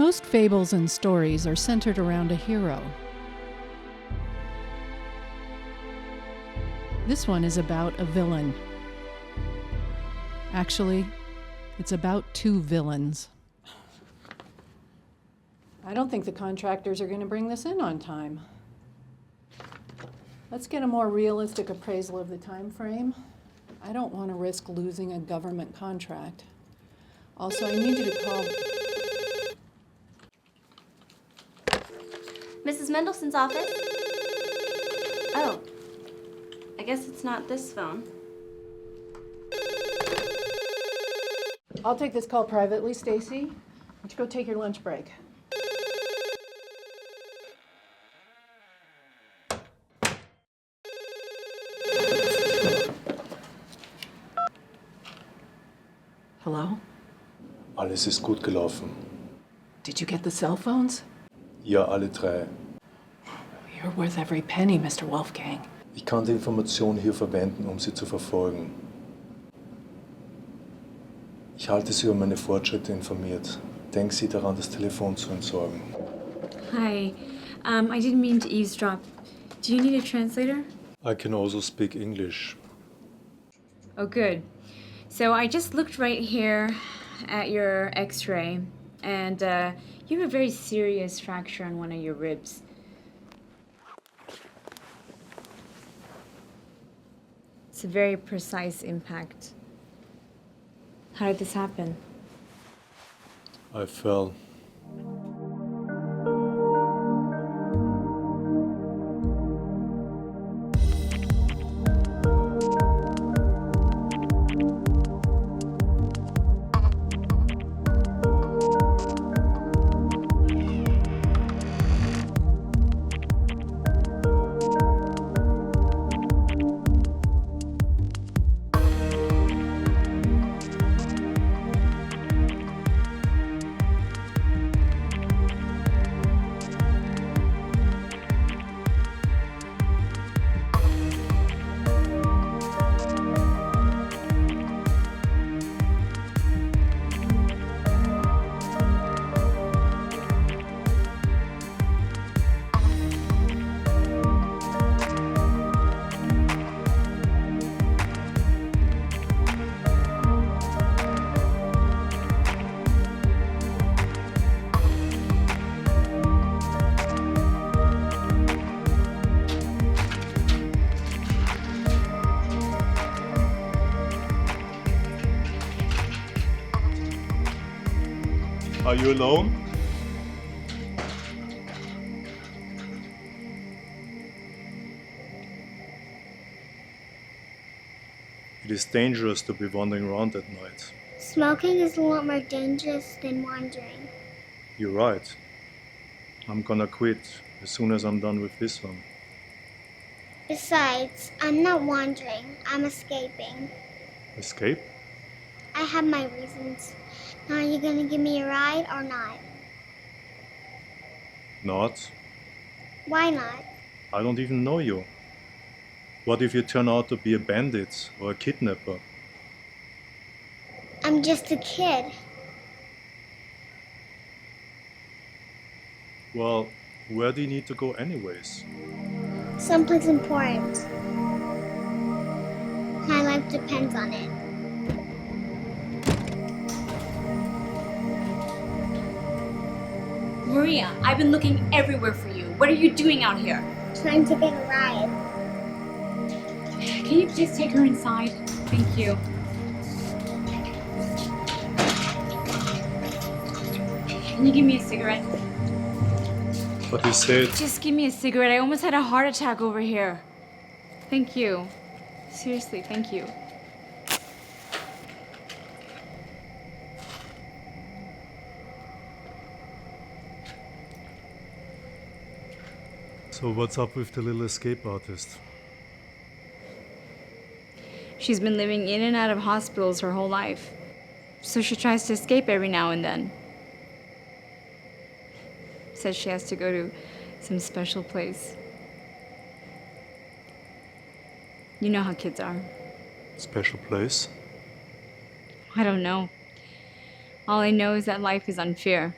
Most fables and stories are centered around a hero. This one is about a villain. Actually, it's about two villains. I don't think the contractors are going to bring this in on time. Let's get a more realistic appraisal of the time frame. I don't want to risk losing a government contract. Also, I need you to call... Mrs. Mendelssohn's office? Oh, I guess it's not this phone. I'll take this call privately, Stacy. Why don't you go take your lunch break? Hello? Alles ist gut gelaufen. Did you get the cell phones? Ja, alle drei. You're worth every penny, Mr. Wolfgang. Ich kann die Information hier verwenden, um sie zu verfolgen. Ich halte Sie über meine Fortschritte informiert. Denken Sie daran, das Telefon zu entsorgen. Hi. I didn't mean to eavesdrop. Do you need a translator? I can also speak English. Oh, good. So I just looked right here at your x-ray, and you have a very serious fracture on one of your ribs. It's a very precise impact. How did this happen? I fell. Are you alone? It is dangerous to be wandering around at night. Smoking is a lot more dangerous than wandering. You're right. I'm gonna quit as soon as I'm done with this one. Besides, I'm not wandering, I'm escaping. Escape? I have my reasons. Now, are you gonna give me a ride or not? Not. Why not? I don't even know you. What if you turn out to be a bandit or a kidnapper? I'm just a kid. Well, where do you need to go anyways? Someplace important. My life depends on it. Maria, I've been looking everywhere for you. What are you doing out here? Trying to get a ride. Can you please take her inside? Thank you. Can you give me a cigarette? But you said... Just give me a cigarette. I almost had a heart attack over here. Thank you. Seriously, thank you. So what's up with the little escape artist? She's been living in and out of hospitals her whole life. So she tries to escape every now and then. Says she has to go to some special place. You know how kids are. Special place? I don't know. All I know is that life is unfair.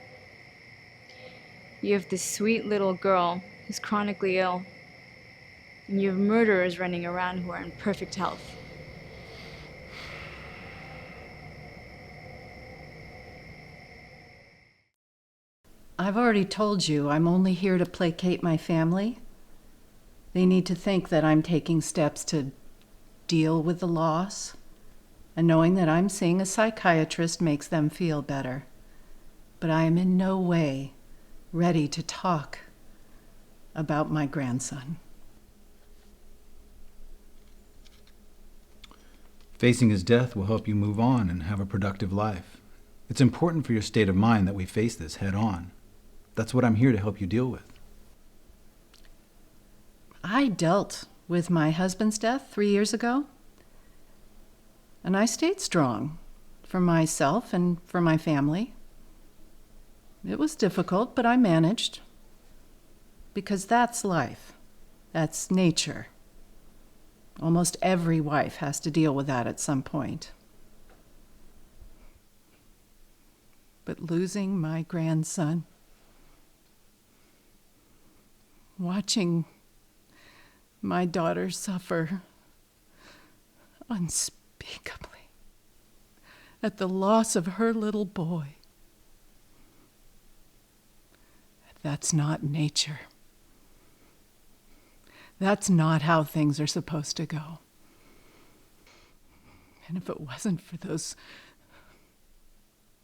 You have this sweet little girl who's chronically ill, and you have murderers running around who are in perfect health. I've already told you I'm only here to placate my family. They need to think that I'm taking steps to deal with the loss, and knowing that I'm seeing a psychiatrist makes them feel better. But I am in no way ready to talk about my grandson. Facing his death will help you move on and have a productive life. It's important for your state of mind that we face this head on. That's what I'm here to help you deal with. I dealt with my husband's death 3 years ago, and I stayed strong for myself and for my family. It was difficult, but I managed. Because that's life. That's nature. Almost every wife has to deal with that at some point. But losing my grandson, watching my daughter suffer unspeakably at the loss of her little boy, that's not nature. That's not how things are supposed to go. And if it wasn't for those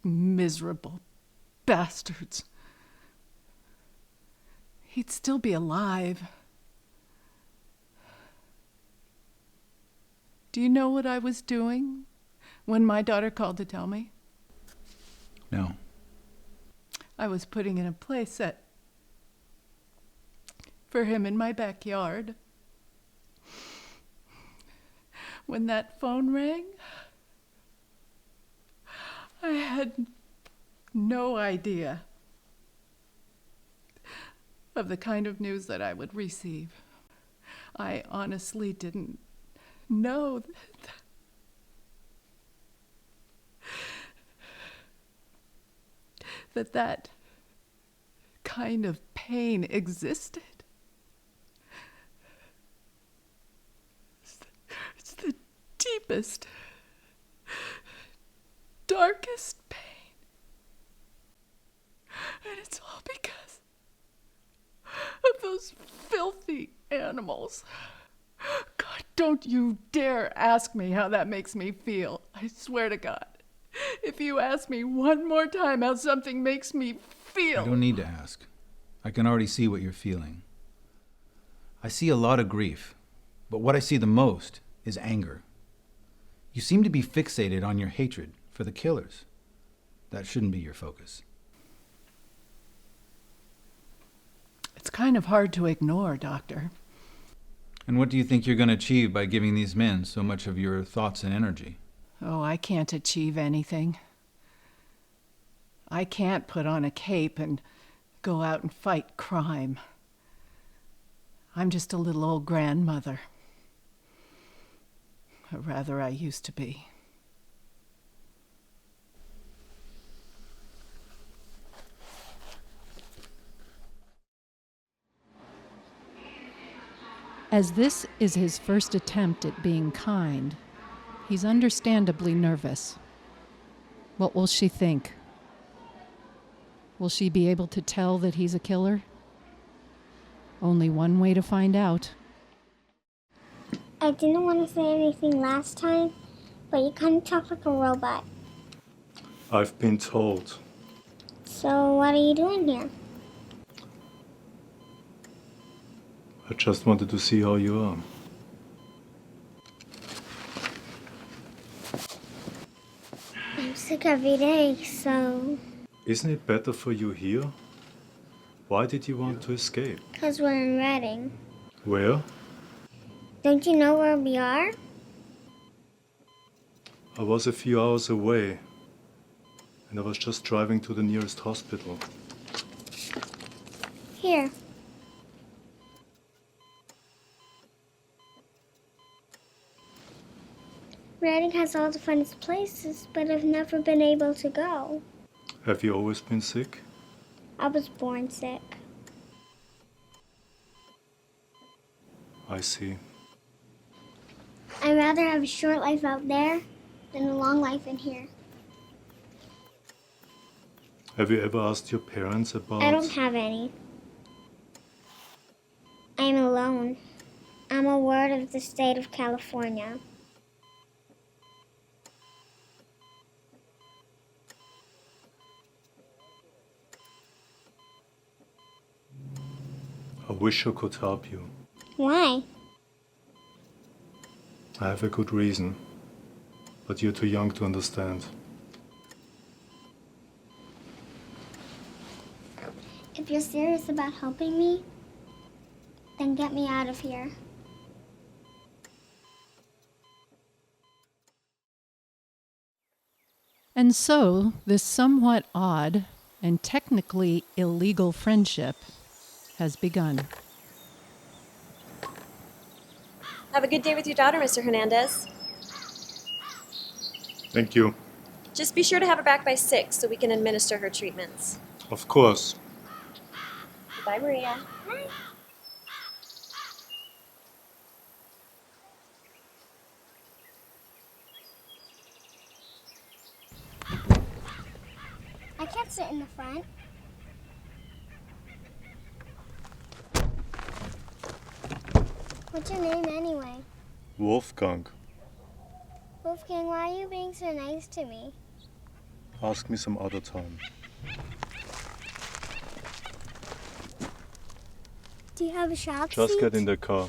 miserable bastards, he'd still be alive. Do you know what I was doing when my daughter called to tell me? No. I was putting in a play set for him in my backyard. When that phone rang, I had no idea of the kind of news that I would receive. I honestly didn't know that kind of pain existed. It's the deepest, darkest pain. And it's all because of those filthy animals. God, don't you dare ask me how that makes me feel. I swear to God. If you ask me one more time how something makes me feel. I don't need to ask. I can already see what you're feeling. I see a lot of grief, but what I see the most is anger. You seem to be fixated on your hatred for the killers. That shouldn't be your focus. It's kind of hard to ignore, Doctor. And what do you think you're going to achieve by giving these men so much of your thoughts and energy? Oh, I can't achieve anything. I can't put on a cape and go out and fight crime. I'm just a little old grandmother. Or rather, I used to be. As this is his first attempt at being kind, he's understandably nervous. What will she think? Will she be able to tell that he's a killer? Only one way to find out. I didn't want to say anything last time, but you kind of talk like a robot. I've been told. So what are you doing here? I just wanted to see how you are. I'm sick every day, so... Isn't it better for you here? Why did you want to escape? Because we're in Reading. Where? Don't you know where we are? I was a few hours away, and I was just driving to the nearest hospital. Here. Reading has all the funnest places, but I've never been able to go. Have you always been sick? I was born sick. I see. I'd rather have a short life out there than a long life in here. Have you ever asked your parents about... I don't have any. I'm alone. I'm a ward of the state of California. I wish I could help you. Why? I have a good reason, but you're too young to understand. If you're serious about helping me, then get me out of here. And so, this somewhat odd and technically illegal friendship has begun. Have a good day with your daughter, Mr. Hernandez. Thank you. Just be sure to have her back by 6 so we can administer her treatments. Of course. Bye, Maria. I can't sit in the front. What's your name anyway? Wolfgang, Wolfgang, why are you being so nice to me? ask me some other time. Do you have a shop Just seat? get in the car.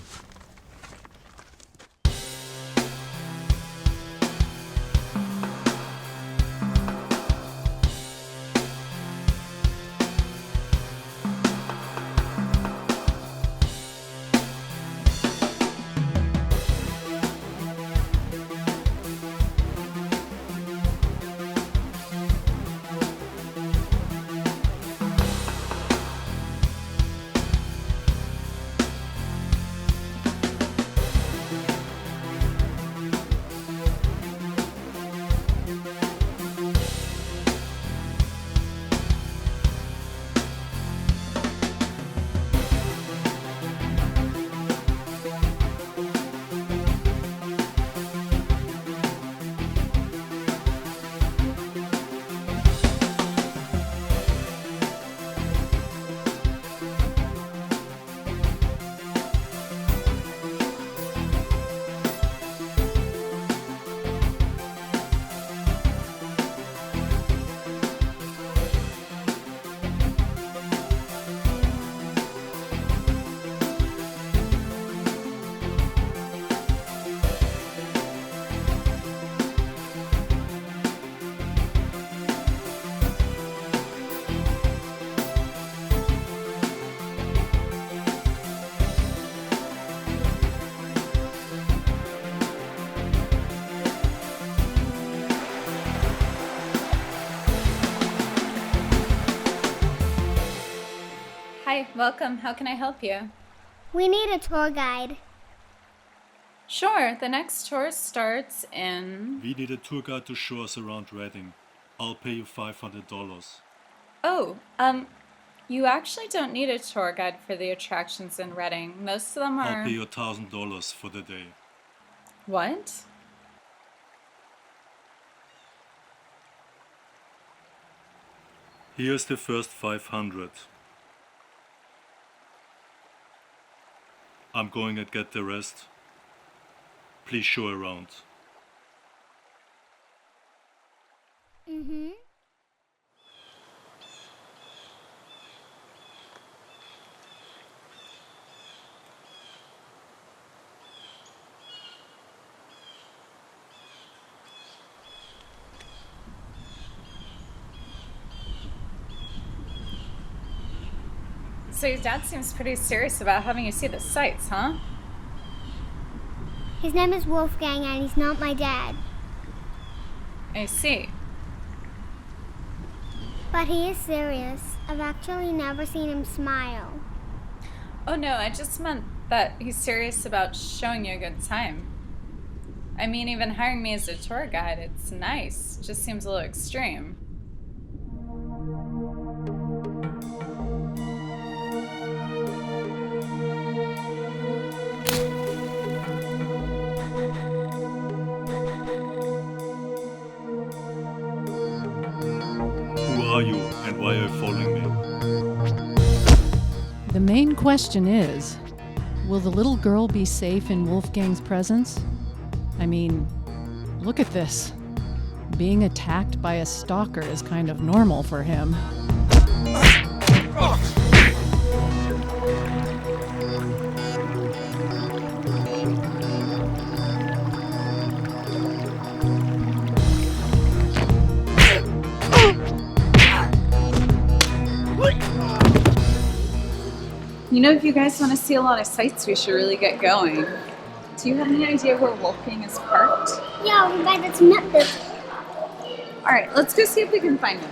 Hi, welcome. How can I help you? We need a tour guide. Sure, the next tour starts in... We need a tour guide to show us around Reading. I'll pay you $500. Oh, you actually don't need a tour guide for the attractions in Reading. Most of them are... I'll pay you $1,000 for the day. What? Here's the first 500. I'm going to get the rest. Please show around. Mm-hmm. So your dad seems pretty serious about having you see the sights, huh? His name is Wolfgang and he's not my dad. I see. But he is serious. I've actually never seen him smile. Oh no, I just meant that he's serious about showing you a good time. I mean, even hiring me as a tour guide, it's nice. Just seems a little extreme. question is, will the little girl be safe in Wolfgang's presence? I mean, look at this. Being attacked by a stalker is kind of normal for him. You know, if you guys want to see a lot of sights, we should really get going. Do you have any idea where Wolfgang is parked? Yeah, over by the cement building. All right, let's go see if we can find him.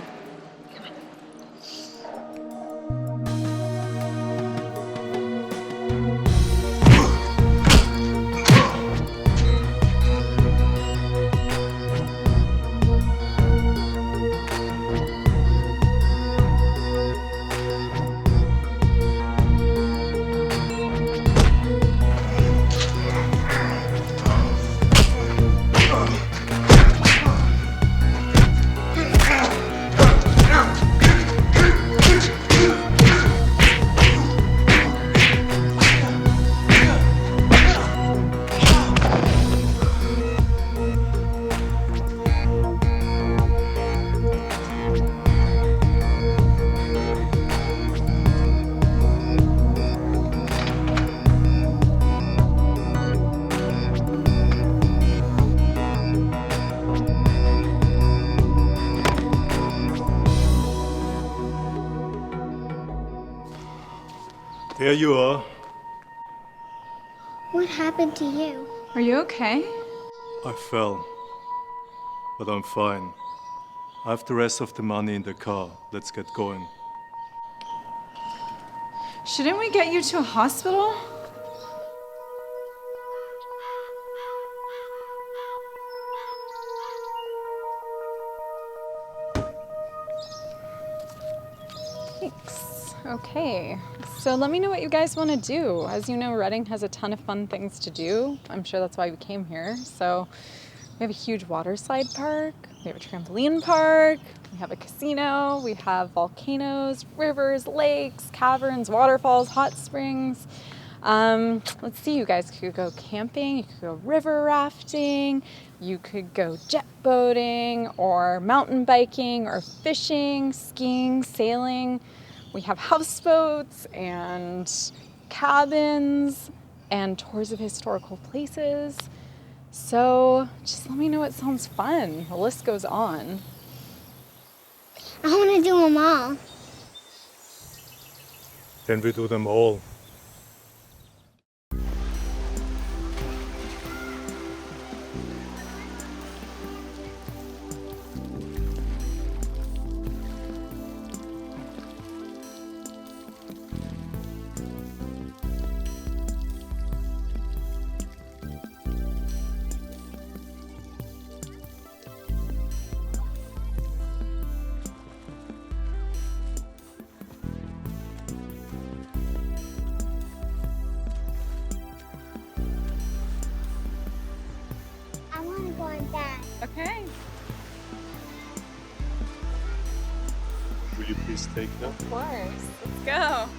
There you are. What happened to you? Are you okay? I fell. But I'm fine. I have the rest of the money in the car. Let's get going. Shouldn't we get you to a hospital? Thanks. Okay. So let me know what you guys want to do. As you know, Reading has a ton of fun things to do. I'm sure that's why we came here. So we have a huge water slide park. We have a trampoline park. We have a casino. We have volcanoes, rivers, lakes, caverns, waterfalls, hot springs. Let's see, you guys could go camping, you could go river rafting, you could go jet boating or mountain biking or fishing, skiing, sailing. We have houseboats and cabins and tours of historical places. So just let me know what sounds fun. The list goes on. I want to do them all. Then we do them all. I want to go on that. Okay. Will you please take them? Of course. Let's go.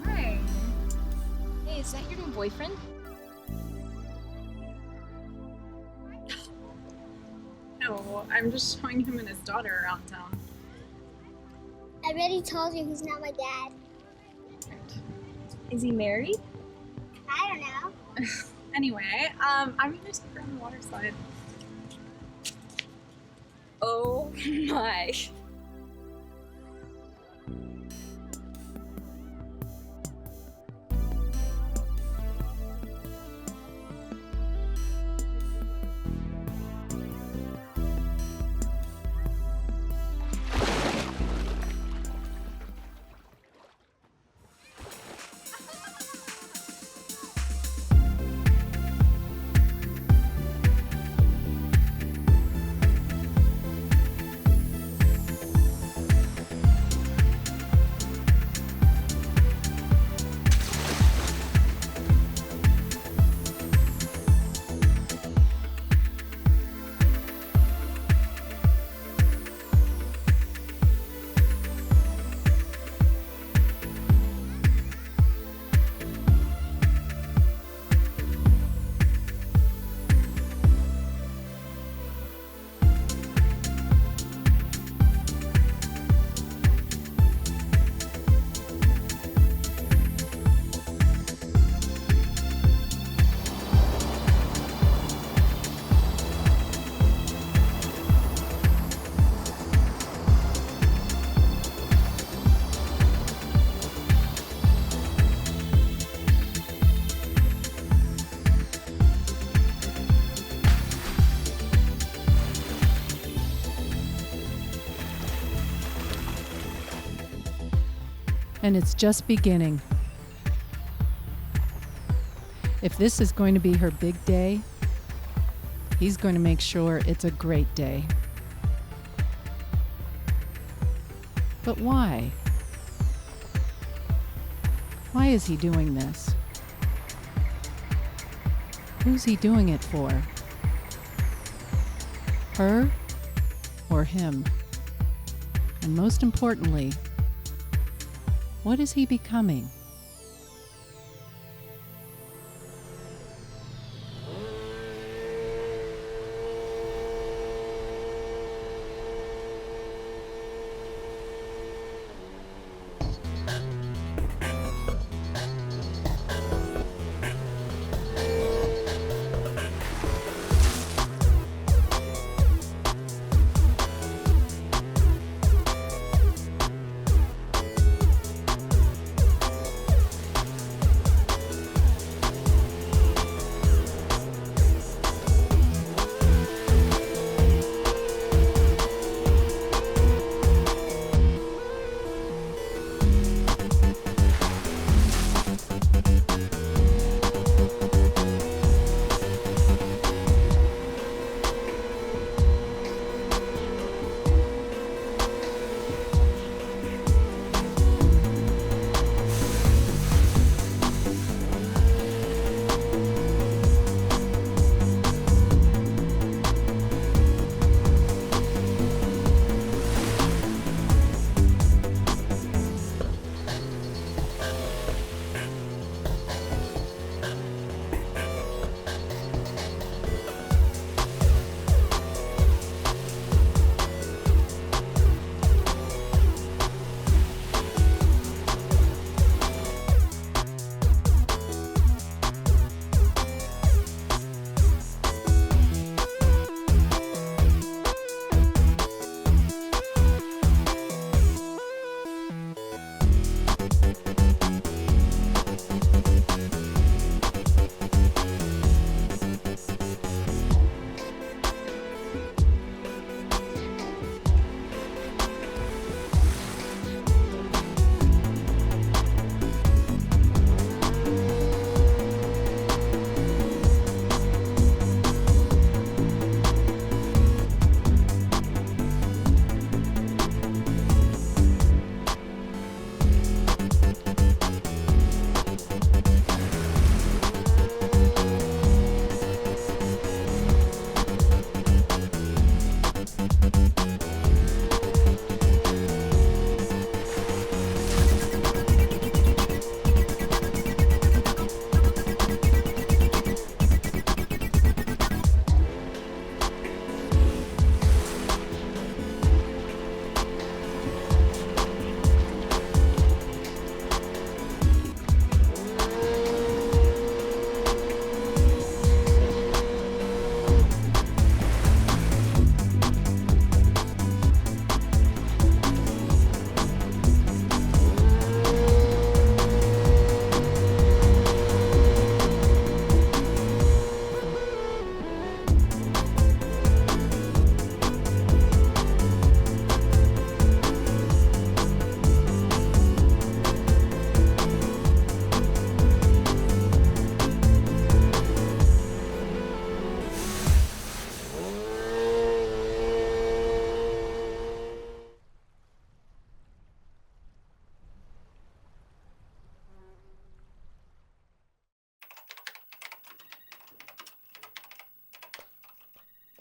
Hi. Hey, is that your new boyfriend? No, I'm just showing him and his daughter around town. I already told you he's not my dad. Is he married? I don't know. Anyway, I'm gonna take her on the water slide. Oh my. And it's just beginning. If this is going to be her big day, he's going to make sure it's a great day. But why? Why is he doing this? Who's he doing it for? Her or him? And most importantly, what is he becoming?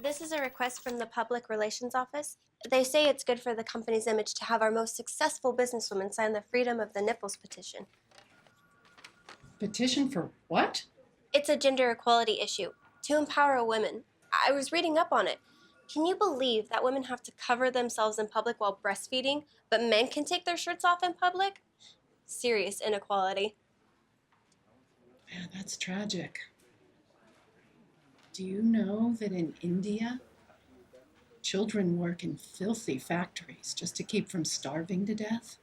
This is a request from the Public Relations Office. They say it's good for the company's image to have our most successful businesswoman sign the Freedom of the Nipples petition. Petition for what? It's a gender equality issue to empower women. I was reading up on it. Can you believe that women have to cover themselves in public while breastfeeding, but men can take their shirts off in public? Serious inequality. Yeah, that's tragic. Do you know that in India, children work in filthy factories just to keep from starving to death?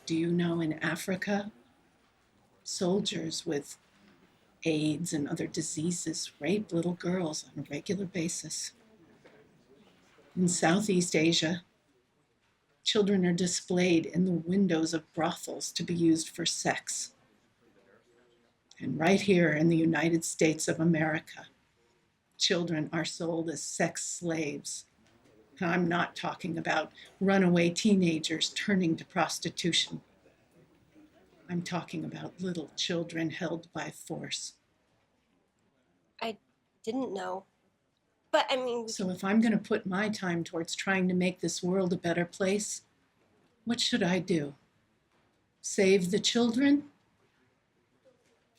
Do you know in Africa, soldiers with AIDS and other diseases rape little girls on a regular basis? In Southeast Asia, Children are displayed in the windows of brothels to be used for sex. And right here in the United States of America, children are sold as sex slaves. I'm not talking about runaway teenagers turning to prostitution. I'm talking about little children held by force. I didn't know. But I mean, So if I'm going to put my time towards trying to make this world a better place, what should I do? Save the children?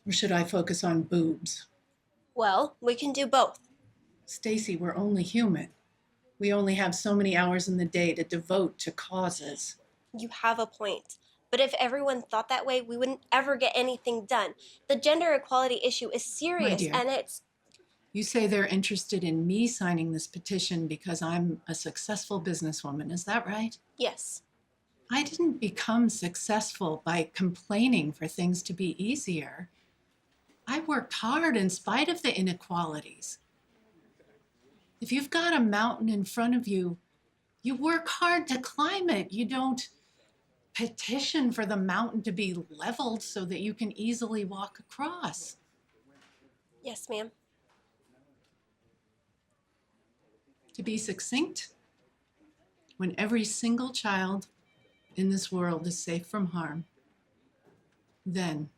Or should I focus on boobs? well, we can do both. Stacy, we're only human. We only have so many hours in the day to devote to causes. You have a point. But if everyone thought that way, we wouldn't ever get anything done. The gender equality issue is serious, dear. and it's... You say they're interested in me signing this petition because I'm a successful businesswoman. Is that right? Yes. I didn't become successful by complaining for things to be easier. I worked hard in spite of the inequalities. If you've got a mountain in front of you, you work hard to climb it. You don't petition for the mountain to be leveled so that you can easily walk across. Yes, ma'am. To be succinct, when every single child in this world is safe from harm, then,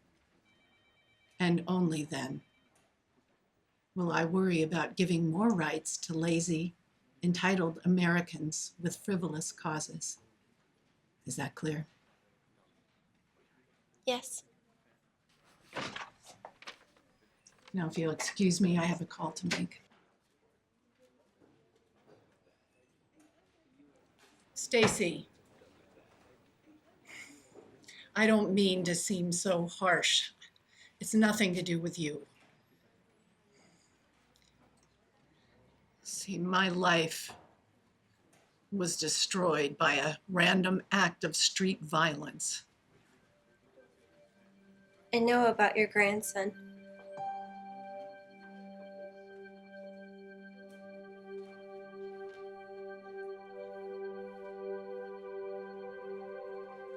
and only then, will I worry about giving more rights to lazy, entitled Americans with frivolous causes. Is that clear? Yes. Now, if you'll excuse me, I have a call to make. Stacy, I don't mean to seem so harsh. It's nothing to do with you. See, my life was destroyed by a random act of street violence. I know about your grandson.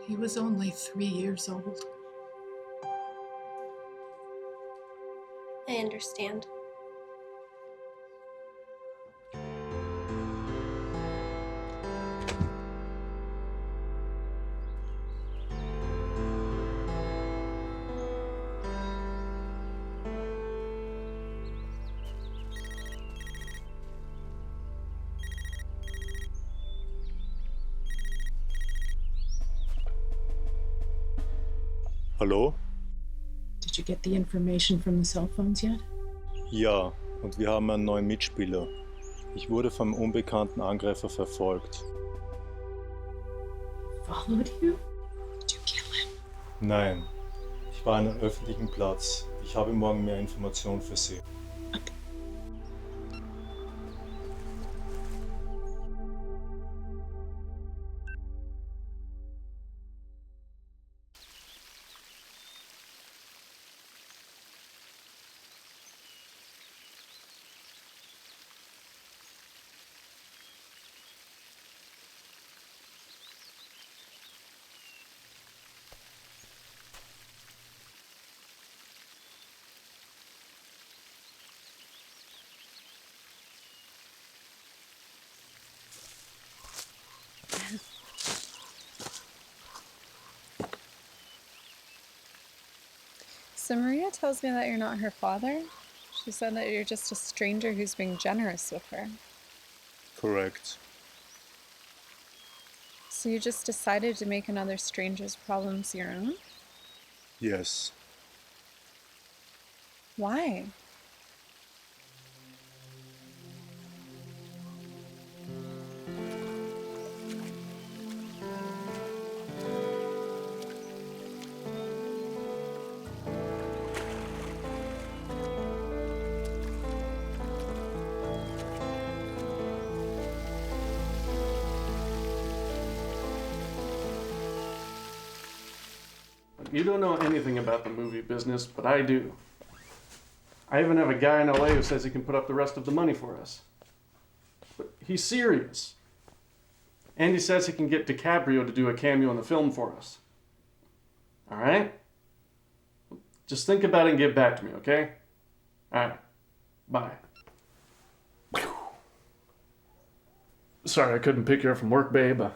He was only 3 years old. I understand. Hallo? Did you get the information from the cell phones yet? Ja, und wir haben einen neuen Mitspieler. Ich wurde vom unbekannten Angreifer verfolgt. Followed you? Did you kill him? Nein, ich war an einem öffentlichen Platz. Ich habe morgen mehr Informationen für Sie. So Maria tells me that you're not her father. She said that you're just a stranger who's being generous with her. Correct. So you just decided to make another stranger's problems your own? Yes. Why? You don't know anything about the movie business, but I do. I even have a guy in LA who says he can put up the rest of the money for us. But he's serious. Andy says he can get DiCaprio to do a cameo in the film for us. All right? Just think about it and get back to me, okay? All right. Bye. Sorry I couldn't pick you up from work, babe. I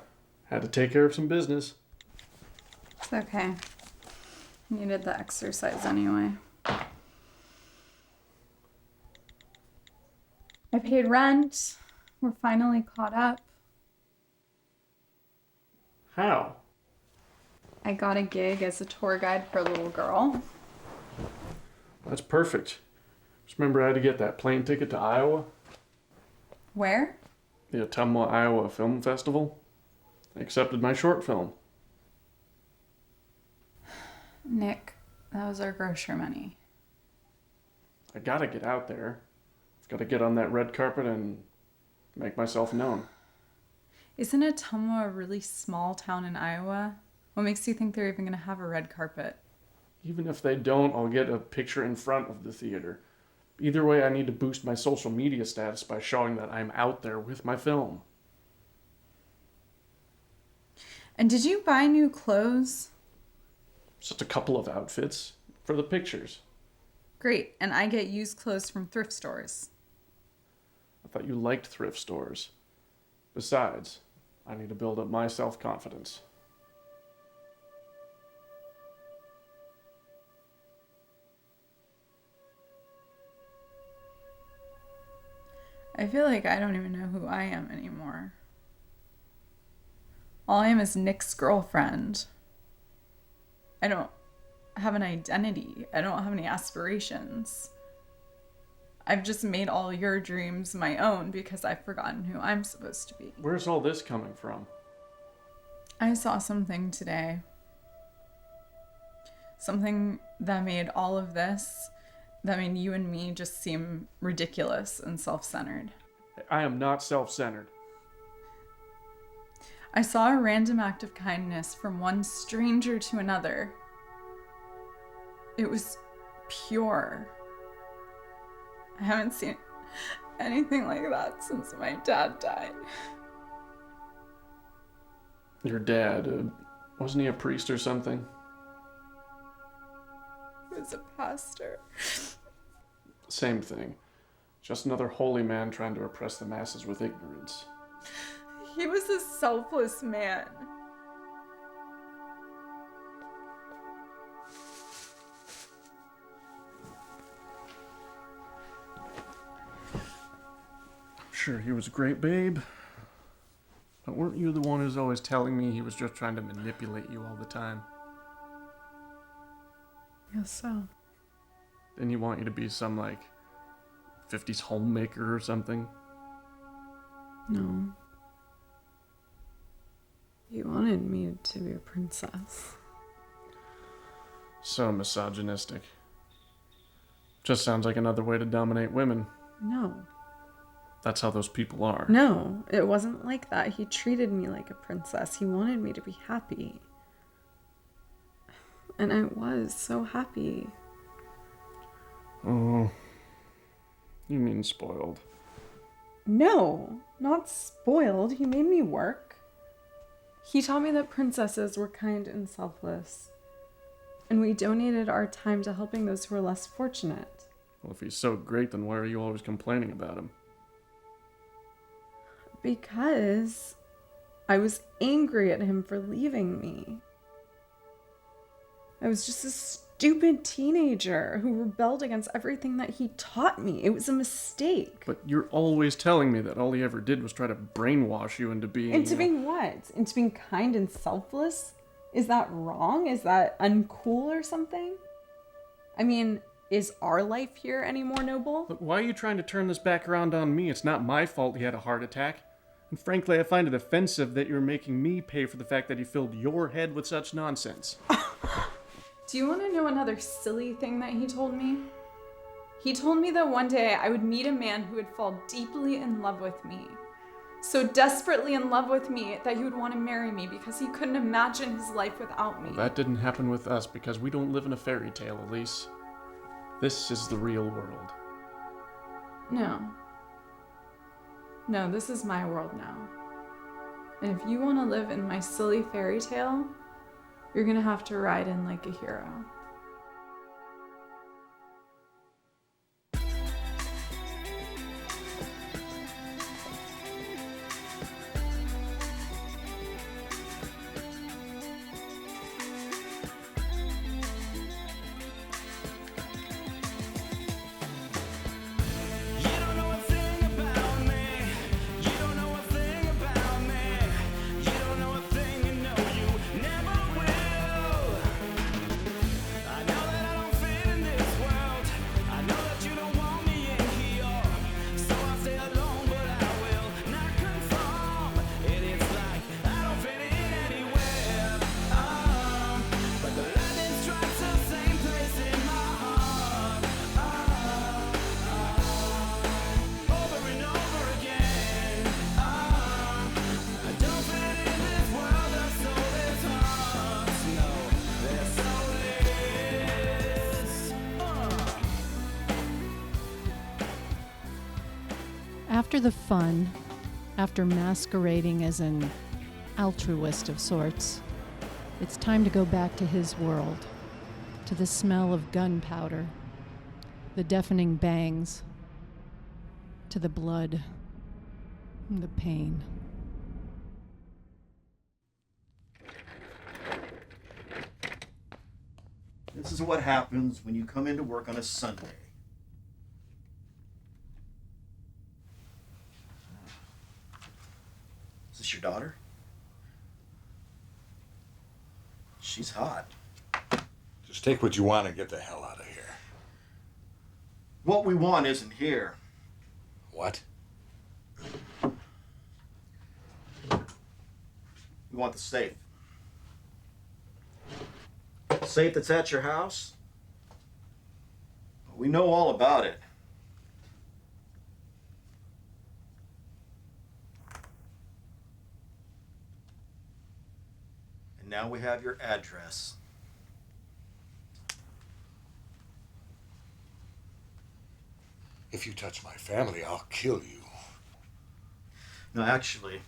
had to take care of some business. It's okay. Needed the exercise anyway. I paid rent. We're finally caught up. How? I got a gig as a tour guide for a little girl. That's perfect. Just remember I had to get that plane ticket to Iowa. Where? The Ottumwa, Iowa Film Festival. They accepted my short film. Nick, that was our grocery money. I gotta get out there. I've gotta get on that red carpet and make myself known. Isn't Ottumwa a really small town in Iowa? What makes you think they're even gonna have a red carpet? Even if they don't, I'll get a picture in front of the theater. Either way, I need to boost my social media status by showing that I'm out there with my film. And did you buy new clothes? Just a couple of outfits for the pictures. Great, and I get used clothes from thrift stores. I thought you liked thrift stores. Besides, I need to build up my self-confidence. I feel like I don't even know who I am anymore. All I am is Nick's girlfriend. I don't have an identity. I don't have any aspirations. I've just made all your dreams my own because I've forgotten who I'm supposed to be. Where's all this coming from? I saw something today. Something that made all of this, that made you and me just seem ridiculous and self-centered. I am not self-centered. I saw a random act of kindness from one stranger to another. It was pure. I haven't seen anything like that since my dad died. Your dad, wasn't he a priest or something? He was a pastor. Same thing. Just another holy man trying to oppress the masses with ignorance. He was a selfless man. Sure, he was a great babe. But weren't you the one who's always telling me he was just trying to manipulate you all the time? Yes, so. Didn't he want you to be some, 50s homemaker or something? No. He wanted me to be a princess. So misogynistic. Just sounds like another way to dominate women. No. That's how those people are. No, it wasn't like that. He treated me like a princess. He wanted me to be happy. And I was so happy. Oh. You mean spoiled. No, not spoiled. He made me work. He taught me that princesses were kind and selfless. And we donated our time to helping those who were less fortunate. Well, if he's so great, then why are you always complaining about him? Because I was angry at him for leaving me. I was just a stupid teenager who rebelled against everything that he taught me. It was a mistake. But you're always telling me that all he ever did was try to brainwash you into being... Into being what? Into being kind and selfless? Is that wrong? Is that uncool or something? I mean, is our life here any more noble? But why are you trying to turn this back around on me? It's not my fault he had a heart attack. And frankly, I find it offensive that you're making me pay for the fact that he filled your head with such nonsense. Do you want to know another silly thing that he told me? He told me that one day I would meet a man who would fall deeply in love with me. So desperately in love with me that he would want to marry me because he couldn't imagine his life without me. Well, that didn't happen with us because we don't live in a fairy tale, Elise. This is the real world. No. No, this is my world now. And if you want to live in my silly fairy tale, you're gonna have to ride in like a hero. After the fun, after masquerading as an altruist of sorts, it's time to go back to his world, to the smell of gunpowder, the deafening bangs, to the blood, and the pain. This is what happens when you come into work on a Sunday. Is this your daughter? She's hot. Just take what you want and get the hell out of here. What we want isn't here. What? We want the safe. The safe that's at your house? We know all about it. And now we have your address. If you touch my family, I'll kill you. No, actually,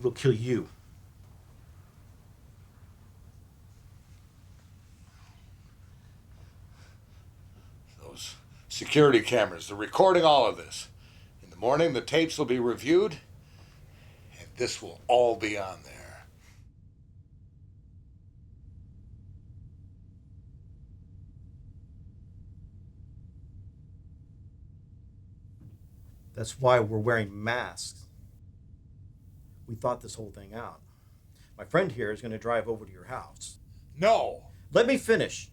we'll kill you. Those security cameras, they're recording all of this. In the morning, the tapes will be reviewed, and this will all be on there. That's why we're wearing masks. We thought this whole thing out. My friend here is going to drive over to your house. No! Let me finish.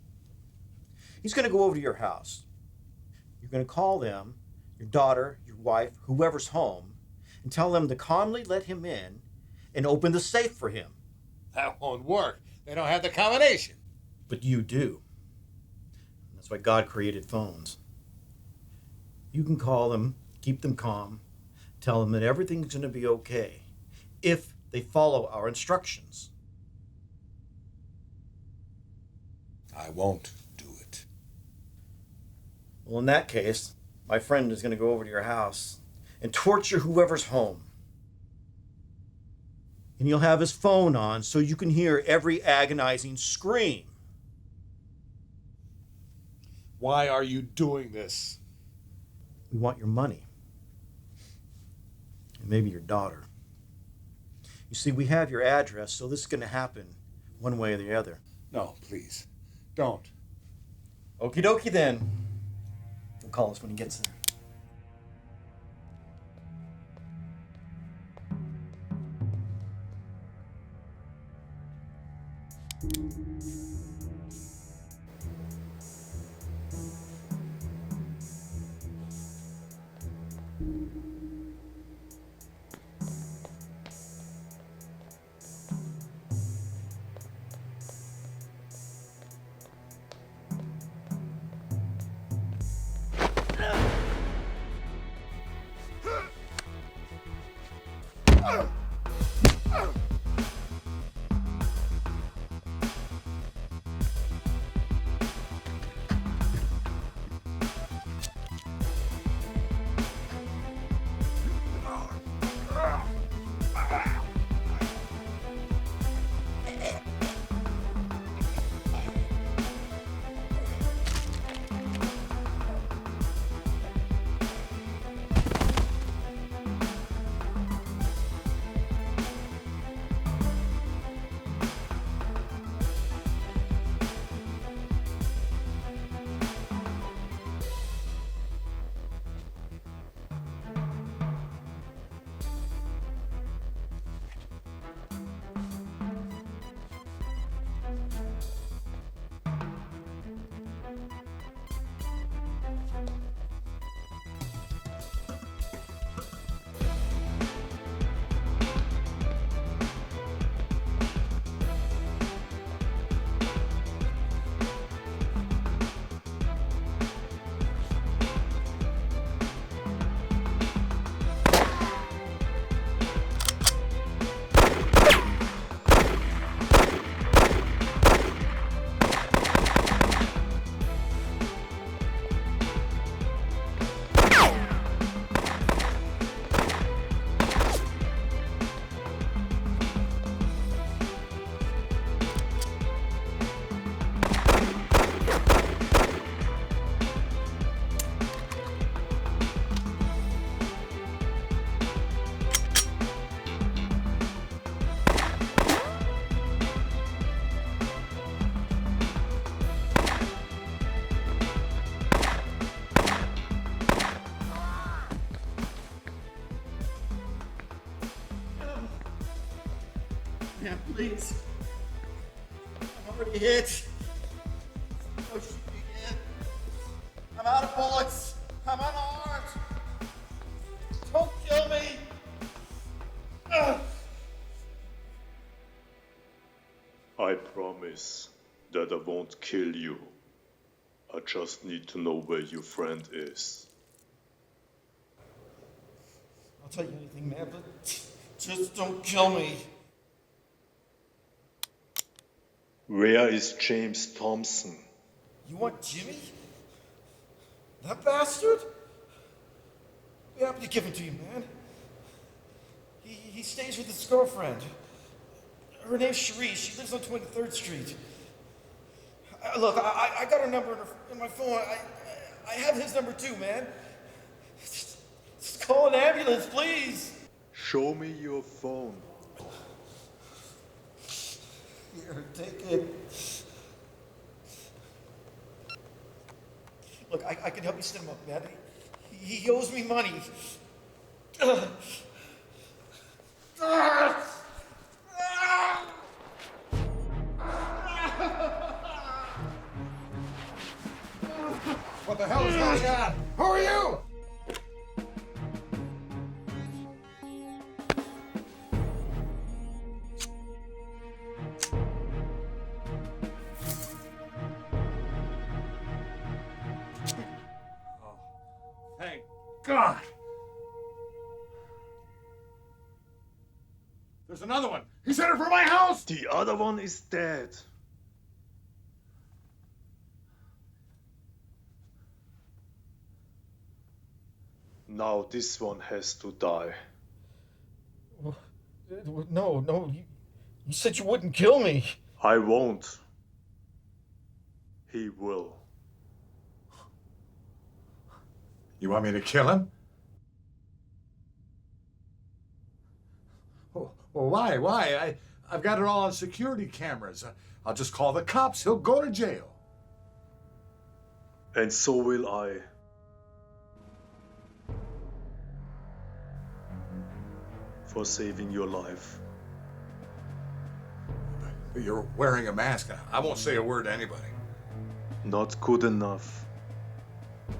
He's going to go over to your house. You're going to call them, your daughter, your wife, whoever's home, and tell them to calmly let him in and open the safe for him. That won't work. They don't have the combination. But you do. That's why God created phones. You can call them, keep them calm, tell them that everything's going to be okay if they follow our instructions. I won't do it. Well, in that case, my friend is going to go over to your house and torture whoever's home. And you'll have his phone on so you can hear every agonizing scream. Why are you doing this? We want your money. And maybe your daughter. You see, we have your address, so this is going to happen one way or the other. No, please. Don't. Okie dokie then. He'll call us when he gets there. man, please. I'm already hit. Don't shoot me again. I'm out of bullets. I'm unarmed. Don't kill me. Ugh. I promise that I won't kill you. I just need to know where your friend is. I'll tell you anything, man, but just don't kill me. Where is James Thompson? You want Jimmy? That bastard? Be happy to give him to you, man. He stays with his girlfriend. Her name's Cherie. She lives on 23rd Street. Look, I got her number in my phone. I have his number too, man. Just call an ambulance, please. Show me your phone. Here, take it. Look, I can help you set him up, man. He owes me money. What the hell is going on? Who are you? Thank God. There's another one. He's headed for my house. The other one is dead. Now this one has to die. No, you said you wouldn't kill me. I won't. He will. You want me to kill him? Oh, well, why? I've got it all on security cameras. I'll just call the cops. He'll go to jail. And so will I. For saving your life. But you're wearing a mask. I won't say a word to anybody. Not good enough.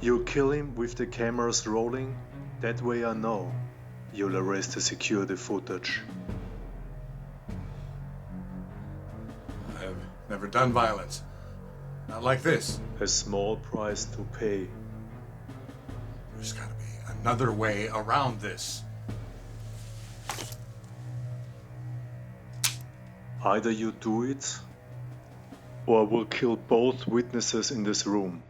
You kill him with the cameras rolling, that way I know you'll arrest the security footage. I've never done violence. Not like this. A small price to pay. There's gotta be another way around this. Either you do it, or I will kill both witnesses in this room.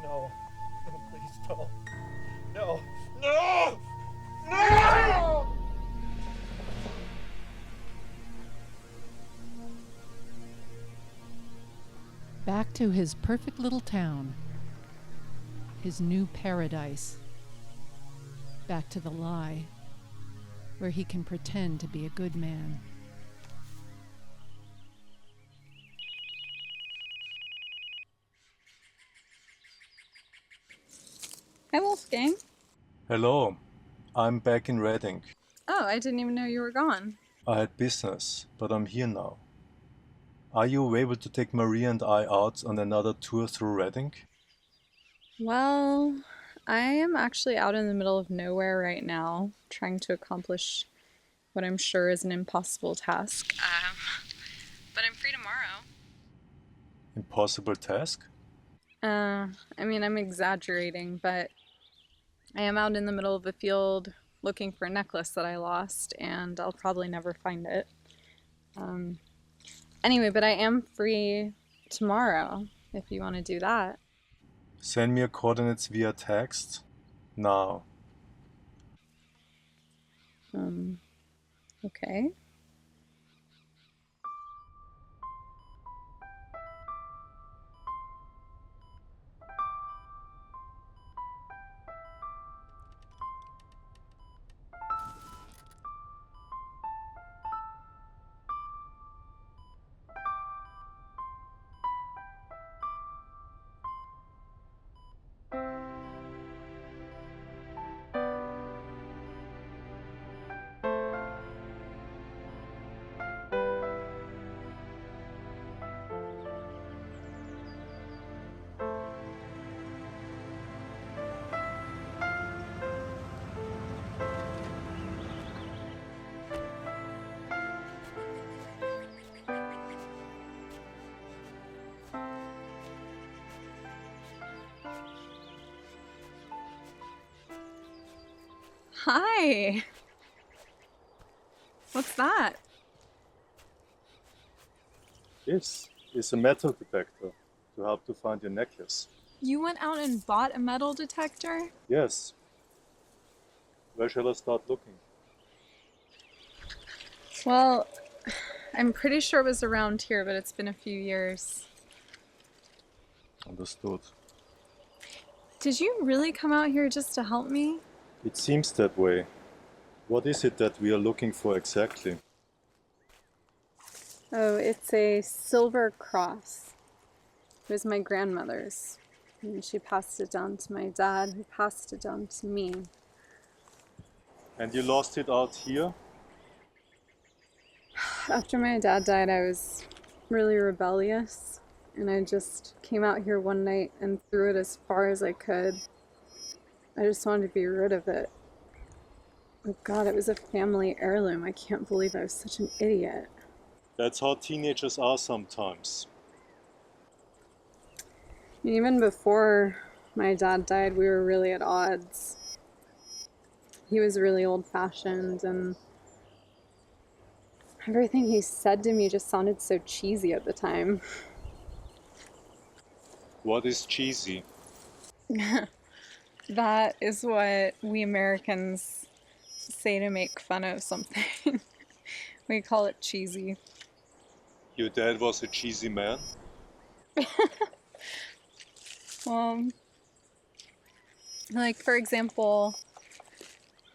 No, please don't. No! Back to his perfect little town, his new paradise. Back to the lie, where he can pretend to be a good man. Hi, Wolfgang. Hello, I'm back in Reading. Oh, I didn't even know you were gone. I had business, but I'm here now. Are you able to take Maria and I out on another tour through Reading? Well, I am actually out in the middle of nowhere right now, trying to accomplish what I'm sure is an impossible task. But I'm free tomorrow. Impossible task? I mean, I'm exaggerating, but I am out in the middle of a field looking for a necklace that I lost, and I'll probably never find it. Anyway, but I am free tomorrow, if you want to do that. Send me your coordinates via text now. Okay. Hi. What's that? This is a metal detector to help to find your necklace. You went out and bought a metal detector? Yes. Where shall I start looking? Well, I'm pretty sure it was around here, but it's been a few years. Understood. Did you really come out here just to help me? It seems that way. What is it that we are looking for exactly? Oh, it's a silver cross. It was my grandmother's. And she passed it down to my dad, who passed it down to me. And you lost it out here? After my dad died, I was really rebellious. And I just came out here one night and threw it as far as I could. I just wanted to be rid of it. Oh God, it was a family heirloom. I can't believe I was such an idiot. That's how teenagers are sometimes. Even before my dad died, we were really at odds. He was really old-fashioned, and everything he said to me just sounded so cheesy at the time. What is cheesy? That is what we Americans say to make fun of something. We call it cheesy. Your dad was a cheesy man? Like, for example,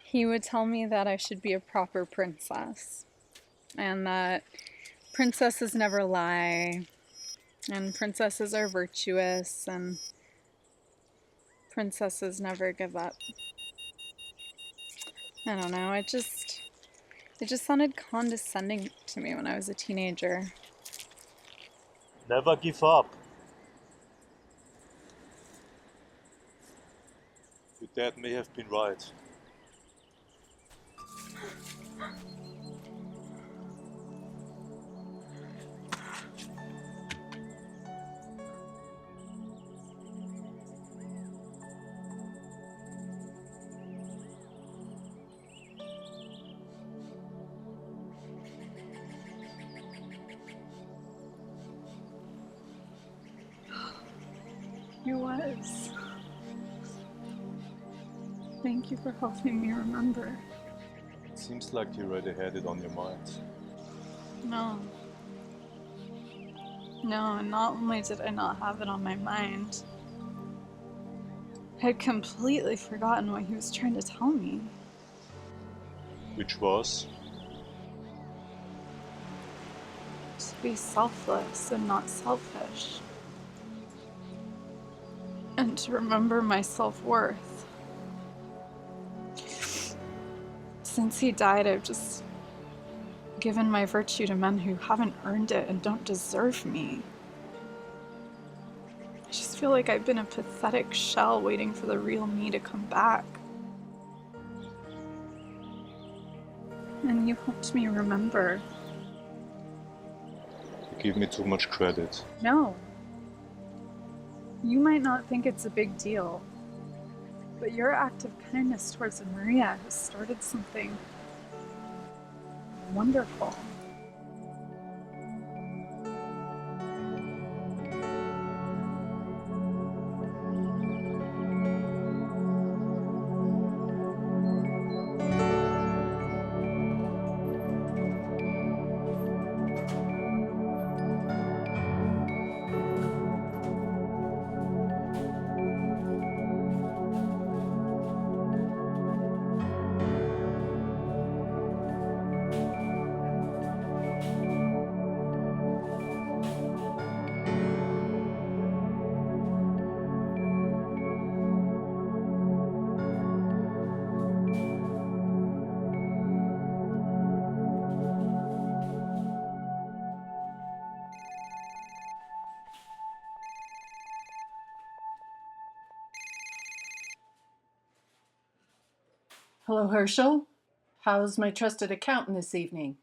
he would tell me that I should be a proper princess, and that princesses never lie, and princesses are virtuous, and princesses never give up. I don't know, it just sounded condescending to me when I was a teenager. Never give up. Your dad may have been right. It was. Thank you for helping me remember. It seems like you already had it on your mind. No. No, not only did I not have it on my mind, I had completely forgotten what he was trying to tell me. Which was? To be selfless and not selfish. And to remember my self-worth. Since he died, I've just given my virtue to men who haven't earned it and don't deserve me. I just feel like I've been a pathetic shell waiting for the real me to come back. And you helped me remember. You give me too much credit. No. You might not think it's a big deal, but your act of kindness towards Maria has started something wonderful. Hello, Herschel. How's my trusted accountant this evening?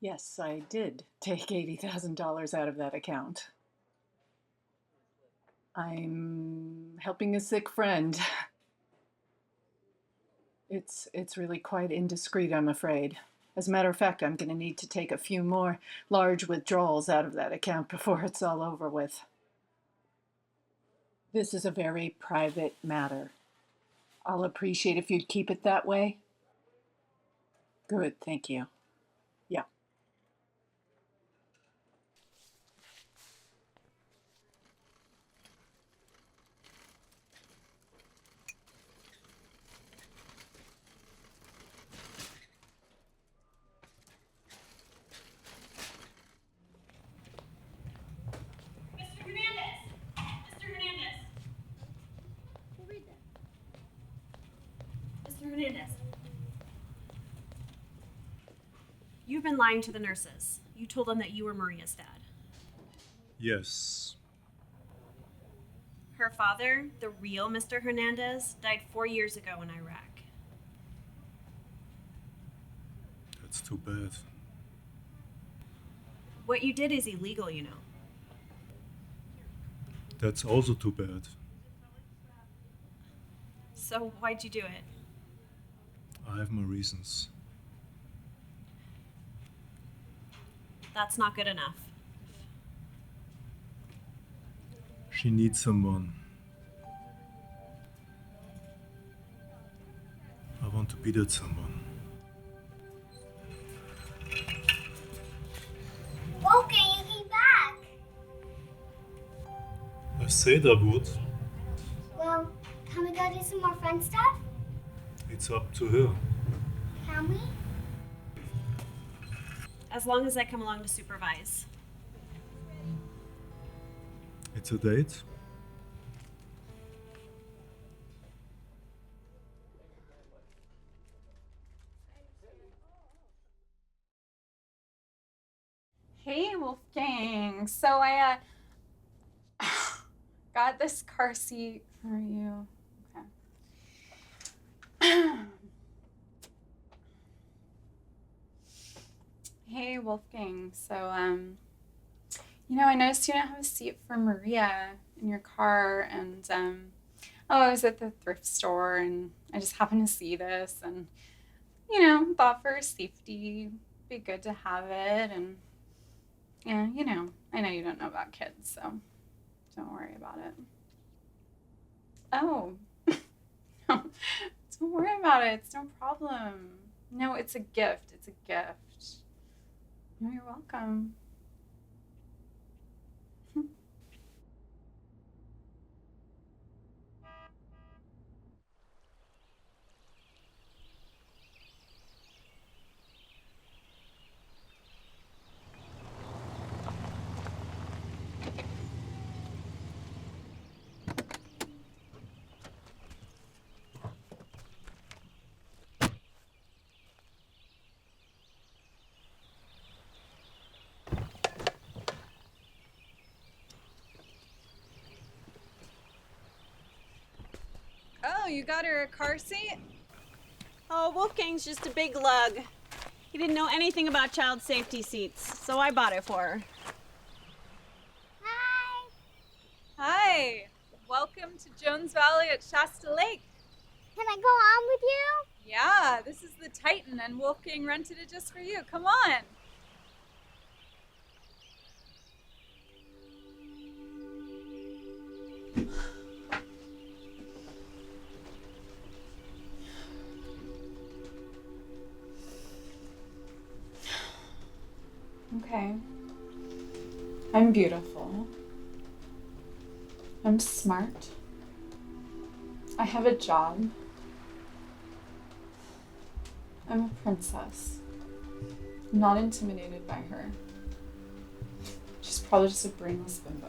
Yes, I did take $80,000 out of that account. I'm helping a sick friend. It's really quite indiscreet, I'm afraid. As a matter of fact, I'm going to need to take a few more large withdrawals out of that account before it's all over with. This is a very private matter. I'll appreciate if you'd keep it that way. Good, thank you. Yeah. Mr. Hernandez. You've been lying to the nurses. You told them that you were Maria's dad. Yes. Her father, the real Mr. Hernandez, died 4 years ago in Iraq. That's too bad. What you did is illegal, you know. That's also too bad. So why'd you do it? I have my reasons. That's not good enough. She needs someone. I want to be that someone. Okay, you came back. I said I would. Well, can we go do some more fun stuff? It's up to her. Can we? As long as I come along to supervise. It's a date? Hey, Wolfgang. So I got this car seat for you. Okay. Hey, Wolfgang. So, I noticed you don't have a seat for Maria in your car, and, I was at the thrift store, and I just happened to see this, and, thought for her safety, it'd be good to have it, and, yeah, I know you don't know about kids, so don't worry about it. Oh, no, don't worry about it. It's no problem. No, it's a gift. It's a gift. No, you're welcome. Oh, you got her a car seat? Oh, Wolfgang's just a big lug. He didn't know anything about child safety seats, so I bought it for her. Hi. Hi. Welcome to Jones Valley at Shasta Lake. Can I go on with you? Yeah, this is the Titan, and Wolfgang rented it just for you. Come on. Okay. I'm beautiful. I'm smart. I have a job. I'm a princess. I'm not intimidated by her. She's probably just a brainless bimbo.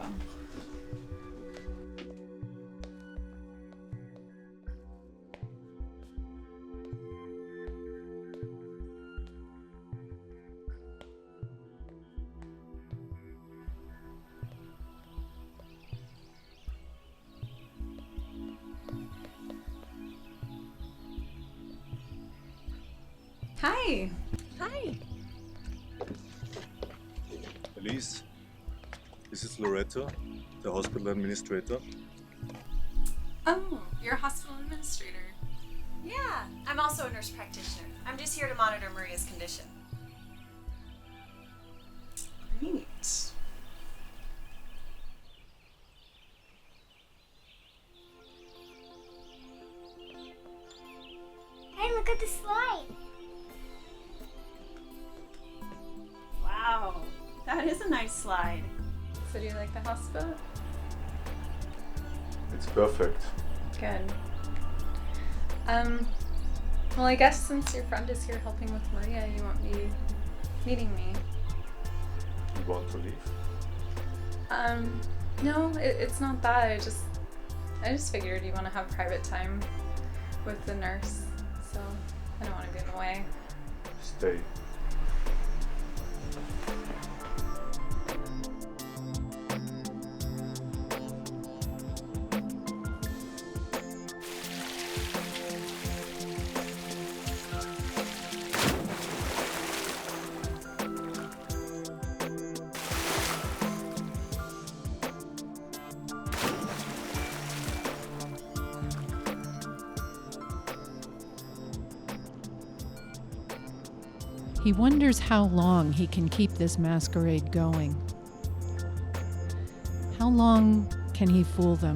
Hi. Hi. Elise, this is Loretta, the hospital administrator. Oh, you're a hospital administrator. Yeah, I'm also a nurse practitioner. I'm just here to monitor Maria's condition. Great. Hey, look at the slide. Wow, that is a nice slide. So do you like the hospital? It's perfect. Good. Well, I guess since your friend is here helping with Maria, you won't be meeting me. You want to leave? No, it's not that. I just figured you want to have private time with the nurse, so I don't want to be in the way. Stay. He wonders how long he can keep this masquerade going. How long can he fool them?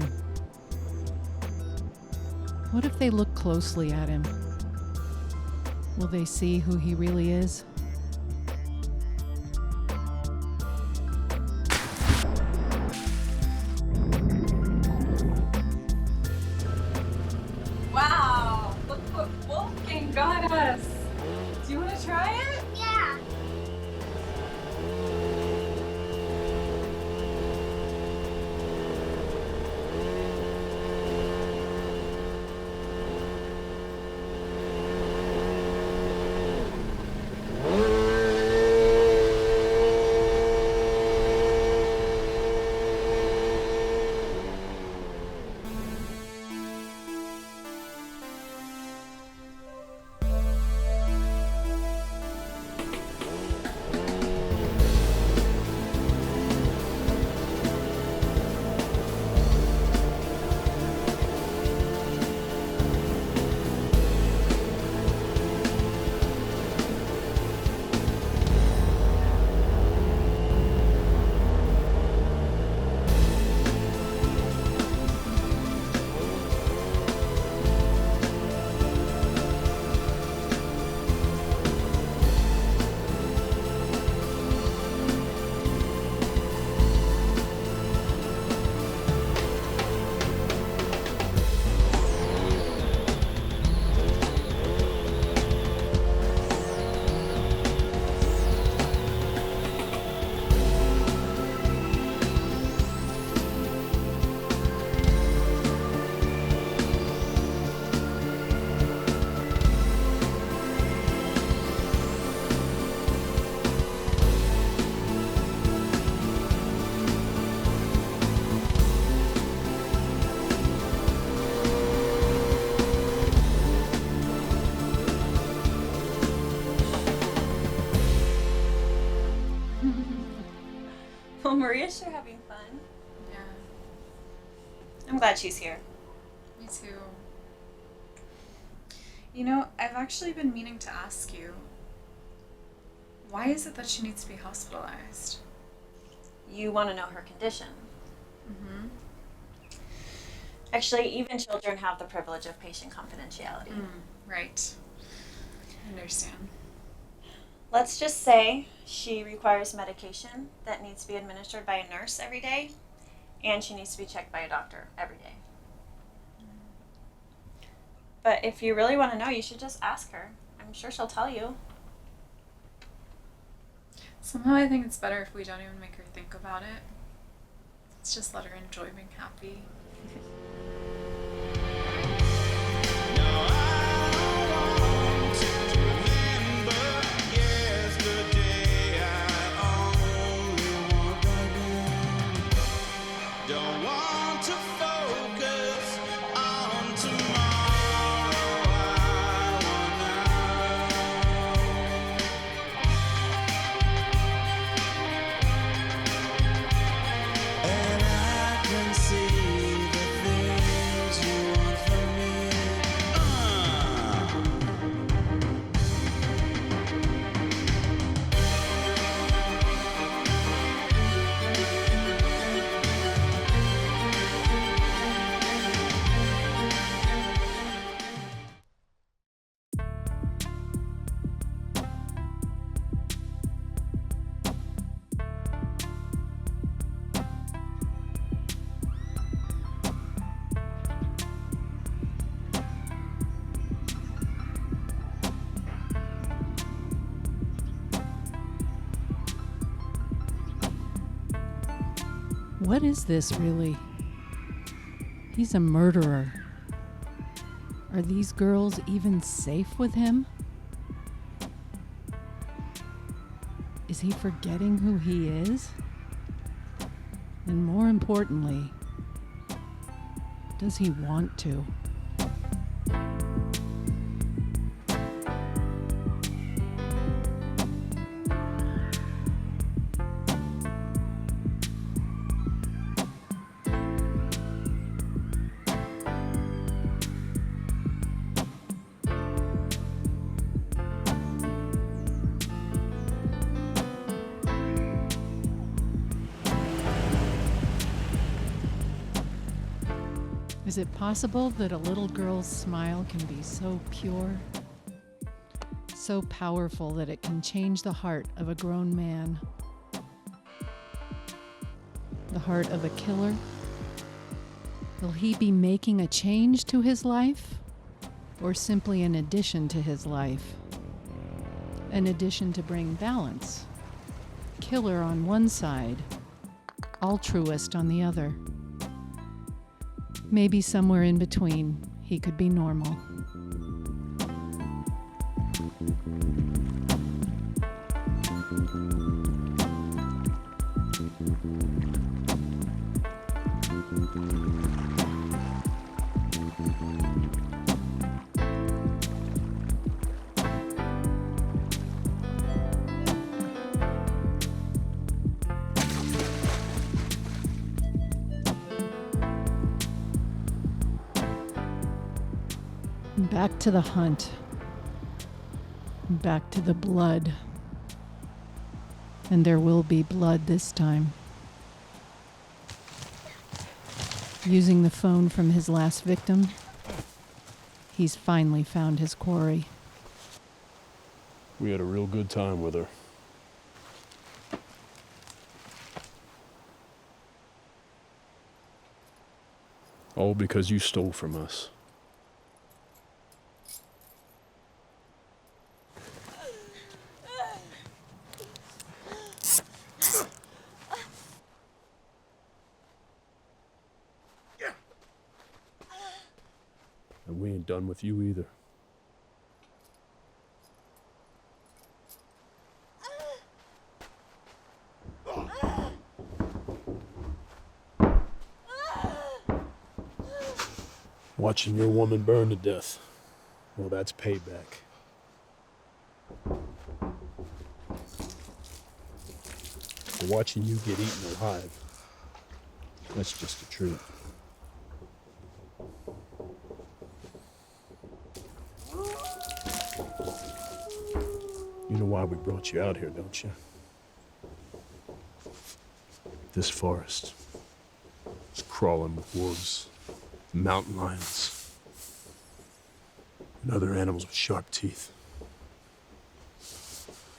What if they look closely at him? Will they see who he really is? Wow! Look what Wolfgang got us! Do you want to try it? Yeah. Well, Maria's sure having fun. Yeah, I'm glad she's here. me too. You know, I've actually been meaning to ask you, why is it that she needs to be hospitalized? You want to know her condition. Mm-hmm. Actually, even children have the privilege of patient confidentiality. Right. I understand. Let's just say she requires medication that needs to be administered by a nurse every day, and she needs to be checked by a doctor every day. But if you really want to know, you should just ask her. I'm sure she'll tell you. Somehow I think it's better if we don't even make her think about it. Let's just let her enjoy being happy. And I What is this really? He's a murderer. Are these girls even safe with him? Is he forgetting who he is? And more importantly, does he want to? Is it possible that a little girl's smile can be so pure, so powerful that it can change the heart of a grown man? The heart of a killer? Will he be making a change to his life, or simply an addition to his life? An addition to bring balance. Killer on one side, altruist on the other. Maybe somewhere in between, he could be normal. Back to the hunt. Back to the blood. And there will be blood this time. Using the phone from his last victim, he's finally found his quarry. We had a real good time with her. All because you stole from us. And we ain't done with you either. Watching your woman burn to death, well, that's payback. For watching you get eaten alive, that's just the truth. You know why we brought you out here, don't you? This forest is crawling with wolves, mountain lions, and other animals with sharp teeth.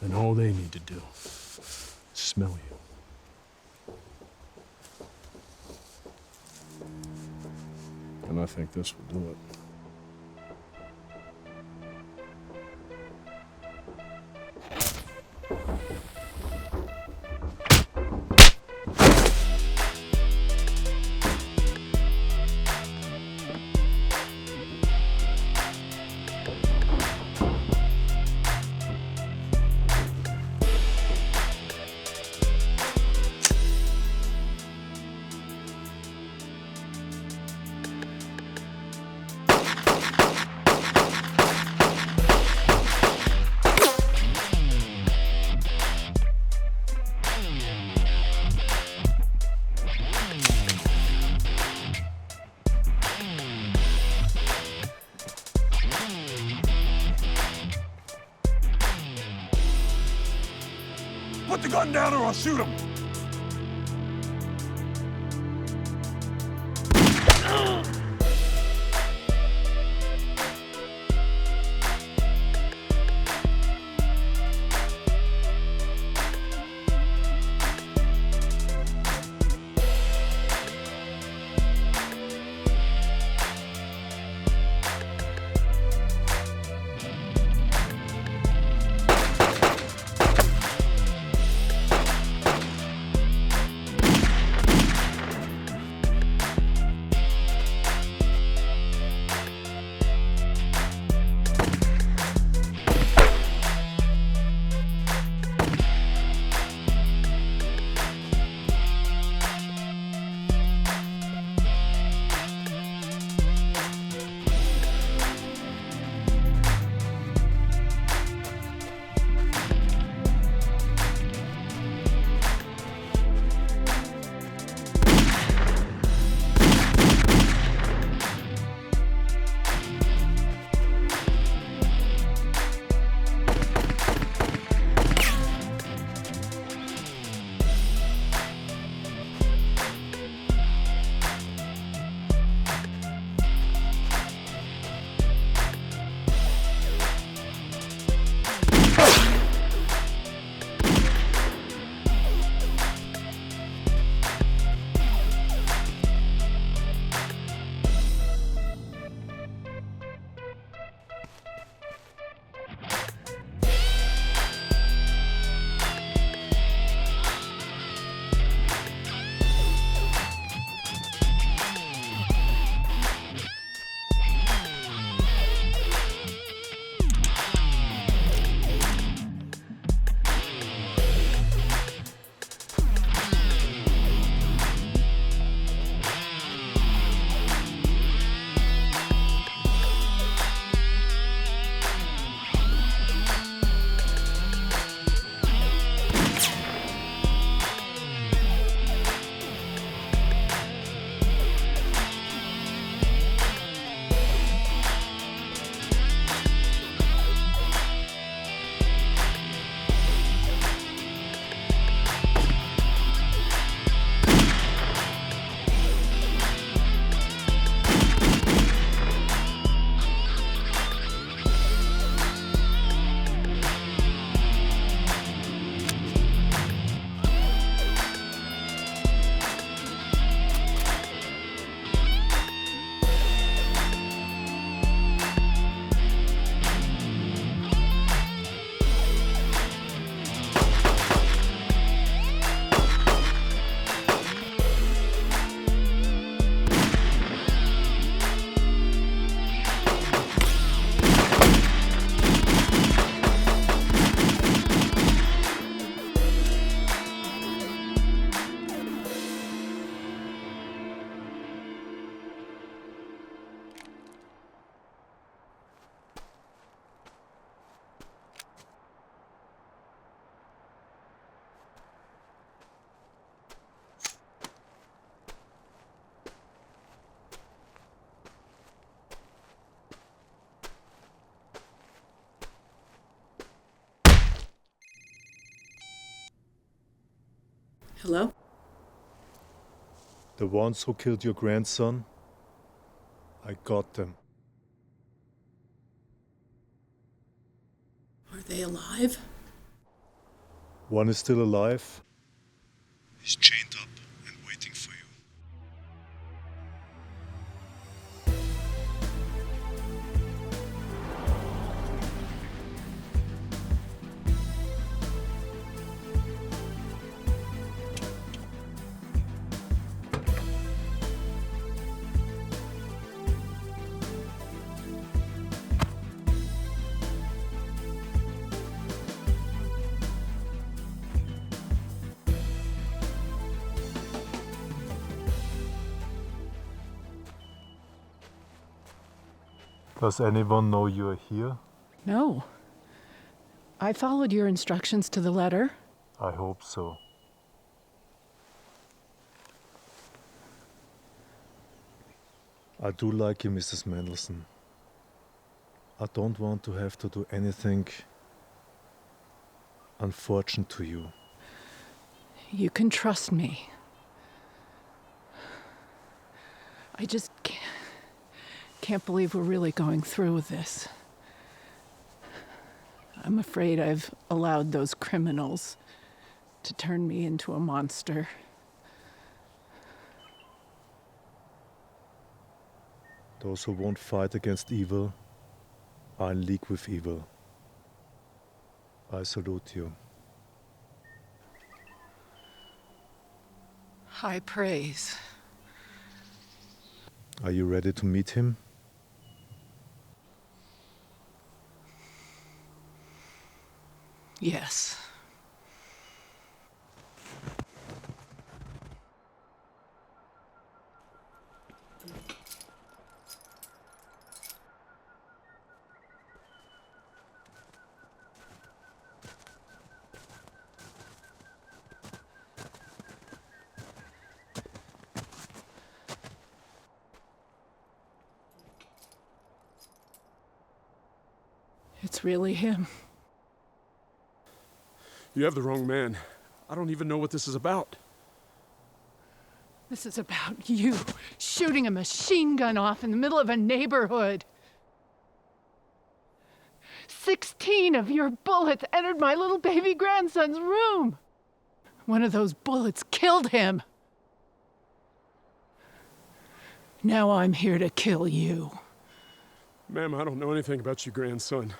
And all they need to do is smell you. And I think this will do it. Put the gun down or I'll shoot him! Hello? The ones who killed your grandson, I got them. Are they alive? One is still alive. He's chained up and waiting for you. Does anyone know you're here? No. I followed your instructions to the letter. I hope so. I do like you, Mrs. Mendelssohn. I don't want to have to do anything unfortunate to you. You can trust me. I just can't believe we're really going through with this. I'm afraid I've allowed those criminals to turn me into a monster. Those who won't fight against evil are in league with evil. I salute you. High praise. Are you ready to meet him? Yes. It's really him. You have the wrong man. I don't even know what this is about. This is about you shooting a machine gun off in the middle of a neighborhood. 16 of your bullets entered my little baby grandson's room. One of those bullets killed him. Now I'm here to kill you. Ma'am, I don't know anything about your grandson.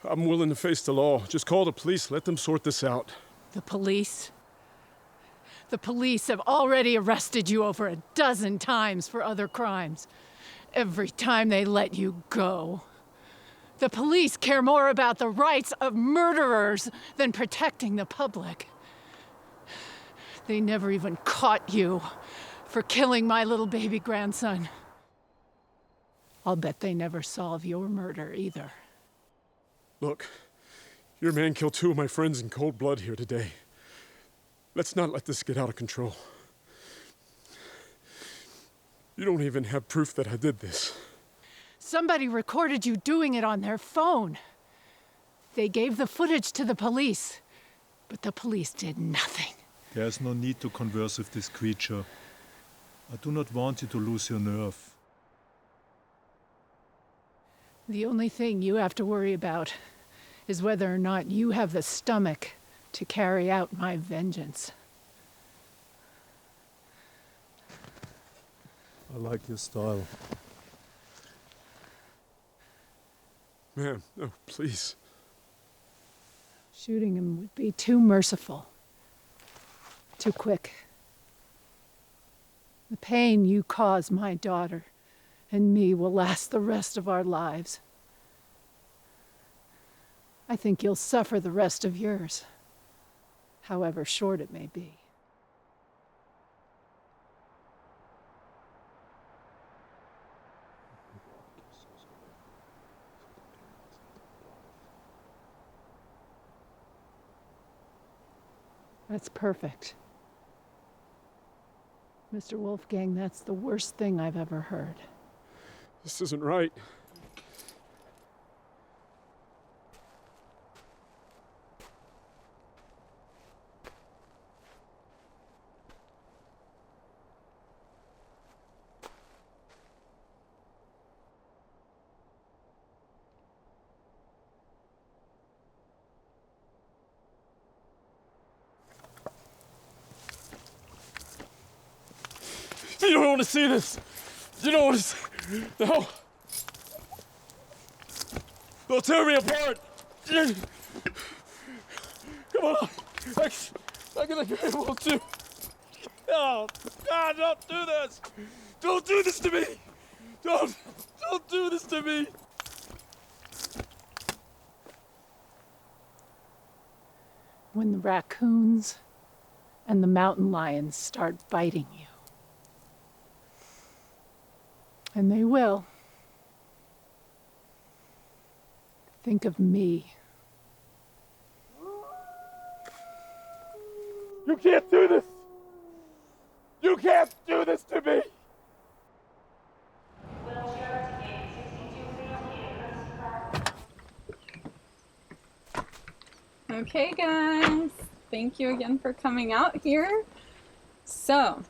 I'm willing to face the law. Just call the police. Let them sort this out. The police? The police have already arrested you over a dozen times for other crimes. Every time they let you go. The police care more about the rights of murderers than protecting the public. They never even caught you for killing my little baby grandson. I'll bet they never solve your murder either. Look, your man killed 2 of my friends in cold blood here today. Let's not let this get out of control. You don't even have proof that I did this. Somebody recorded you doing it on their phone. They gave the footage to the police, but the police did nothing. There's no need to converse with this creature. I do not want you to lose your nerve. The only thing you have to worry about is whether or not you have the stomach to carry out my vengeance. I like your style. Ma'am, no, please. Shooting him would be too merciful. Too quick. The pain you cause my daughter and me will last the rest of our lives. I think you'll suffer the rest of yours, however short it may be. That's perfect. Mr. Wolfgang, that's the worst thing I've ever heard. This isn't right. You don't want to see this. You don't want to see... No. They'll tear me apart. Come on. I can be able to. Oh, God, don't do this. Don't do this to me. Don't do this to me. When the raccoons and the mountain lions start biting you. And they will. Think of me. You can't do this. You can't do this to me. Okay, guys. Thank you again for coming out here. So,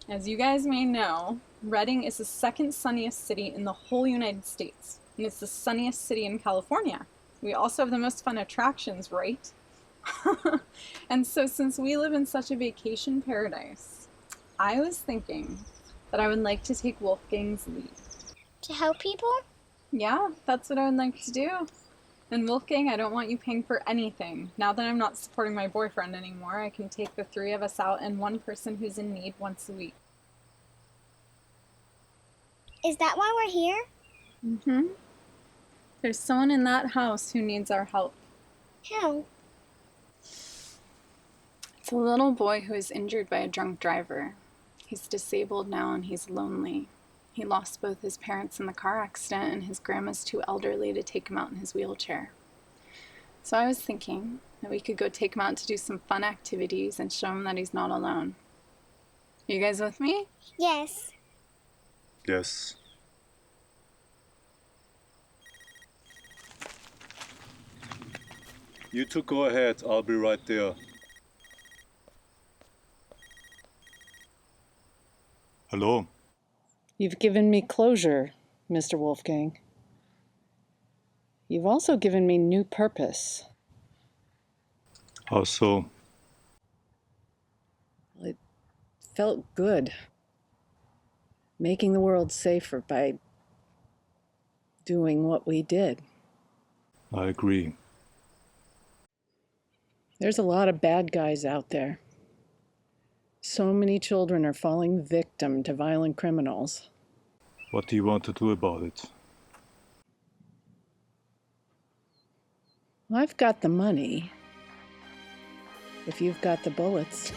as you guys may know, Redding is the second sunniest city in the whole United States, and it's the sunniest city in California. We also have the most fun attractions, right? And so since we live in such a vacation paradise, I was thinking that I would like to take Wolfgang's lead. To help people? Yeah, that's what I would like to do. And Wolfgang, I don't want you paying for anything. Now that I'm not supporting my boyfriend anymore, I can take the 3 of us out and one person who's in need once a week. Is that why we're here? Mm-hmm. There's someone in that house who needs our help. Who? It's a little boy who is injured by a drunk driver. He's disabled now and he's lonely. He lost both his parents in the car accident and his grandma's too elderly to take him out in his wheelchair. So I was thinking that we could go take him out to do some fun activities and show him that he's not alone. You guys with me? Yes. Yes. You two go ahead, I'll be right there. Hello? You've given me closure, Mr. Wolfgang. You've also given me new purpose. How so? It felt good. Making the world safer by doing what we did. I agree. There's a lot of bad guys out there. So many children are falling victim to violent criminals. What do you want to do about it? I've got the money. If you've got the bullets.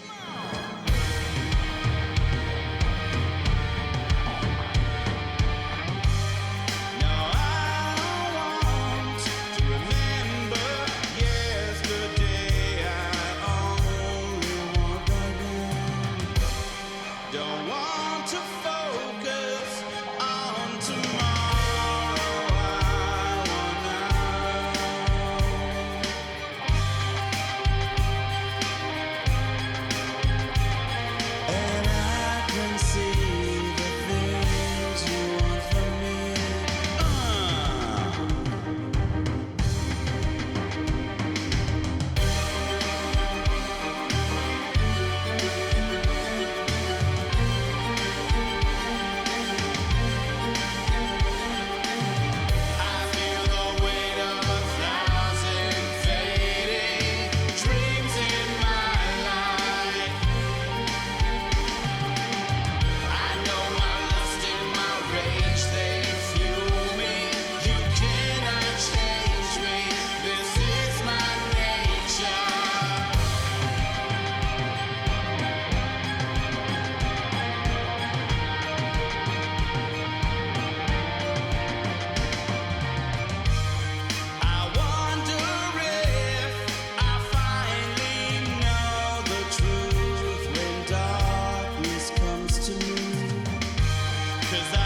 Cause